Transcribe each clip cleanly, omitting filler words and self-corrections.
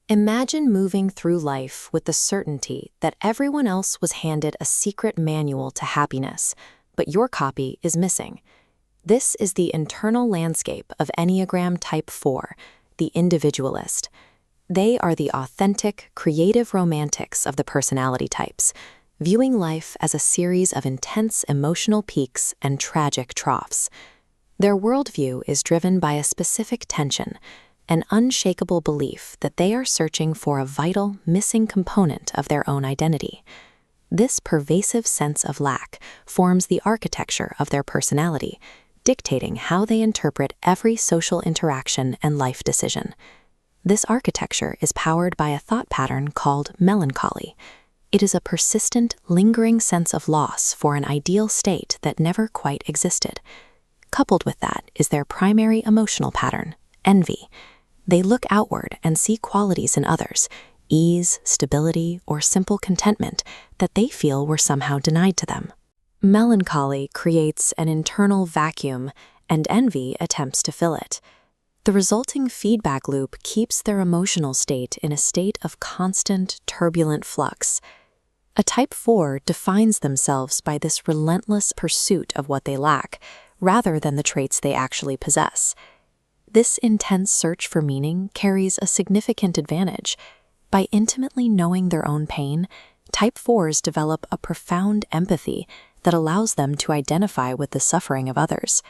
Imagine moving through life with the certainty that everyone else was handed a secret manual to happiness, but your copy is missing. This is the internal landscape of Enneagram Type 4, the Individualist. They are the authentic, creative romantics of the personality types, viewing life as a series of intense emotional peaks and tragic troughs. Their worldview is driven by a specific tension, an unshakable belief that they are searching for a vital, missing component of their own identity. This pervasive sense of lack forms the architecture of their personality, dictating how they interpret every social interaction and life decision. This architecture is powered by a thought pattern called melancholy. It is a persistent, lingering sense of loss for an ideal state that never quite existed. Coupled with that is their primary emotional pattern, envy. They look outward and see qualities in others, ease, stability, or simple contentment that they feel were somehow denied to them. Melancholy creates an internal vacuum, and envy attempts to fill it. The resulting feedback loop keeps their emotional state in a state of constant, turbulent flux. A Type 4 defines themselves by this relentless pursuit of what they lack, rather than the traits they actually possess. This intense search for meaning carries a significant advantage. By intimately knowing their own pain, Type 4s develop a profound empathy that allows them to identify with the suffering of others.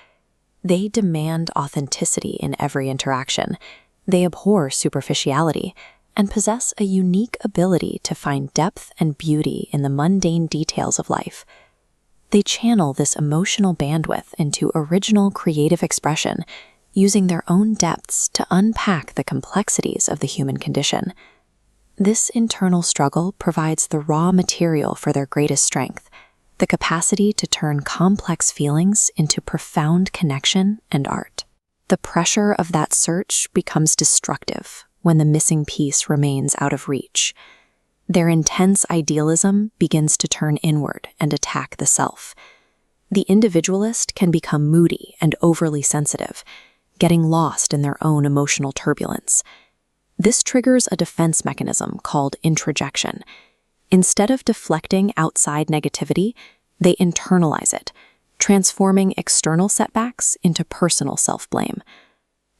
They demand authenticity in every interaction. They abhor superficiality and possess a unique ability to find depth and beauty in the mundane details of life. They channel this emotional bandwidth into original creative expression, using their own depths to unpack the complexities of the human condition. This internal struggle provides the raw material for their greatest strength, the capacity to turn complex feelings into profound connection and art. The pressure of that search becomes destructive when the missing piece remains out of reach. Their intense idealism begins to turn inward and attack the self. The individualist can become moody and overly sensitive, getting lost in their own emotional turbulence. This triggers a defense mechanism called introjection. Instead of deflecting outside negativity, they internalize it, transforming external setbacks into personal self-blame.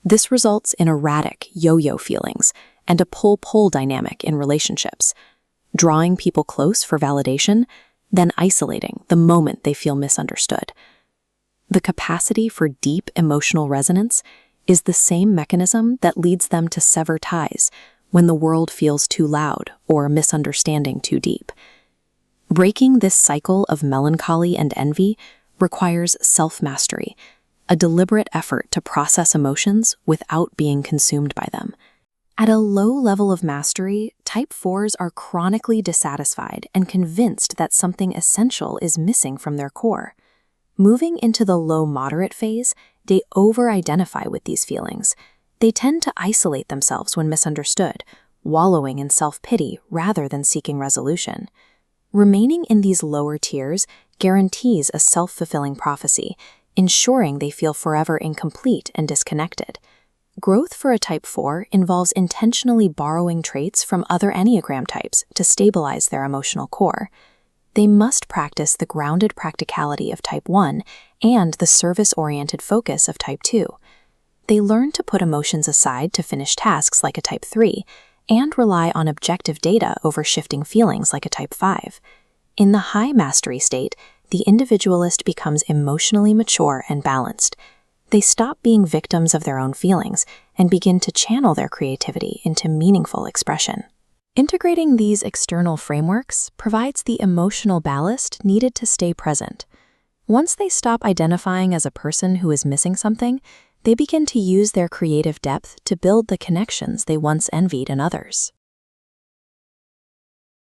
This results in erratic, yo-yo feelings and a pull-pull dynamic in relationships, drawing people close for validation, then isolating the moment they feel misunderstood. The capacity for deep emotional resonance is the same mechanism that leads them to sever ties when the world feels too loud or misunderstanding too deep. Breaking this cycle of melancholy and envy requires self-mastery, a deliberate effort to process emotions without being consumed by them. At a low level of mastery, Type 4s are chronically dissatisfied and convinced that something essential is missing from their core. Moving into the low-moderate phase, they over-identify with these feelings. They tend to isolate themselves when misunderstood, wallowing in self-pity rather than seeking resolution. Remaining in these lower tiers guarantees a self-fulfilling prophecy, ensuring they feel forever incomplete and disconnected. Growth for a Type 4 involves intentionally borrowing traits from other Enneagram types to stabilize their emotional core. They must practice the grounded practicality of Type 1 and the service-oriented focus of Type 2. They learn to put emotions aside to finish tasks like a Type 3 and rely on objective data over shifting feelings like a Type 5. In the high mastery state, the individualist becomes emotionally mature and balanced. They stop being victims of their own feelings and begin to channel their creativity into meaningful expression. Integrating these external frameworks provides the emotional ballast needed to stay present. Once they stop identifying as a person who is missing something, they begin to use their creative depth to build the connections they once envied in others.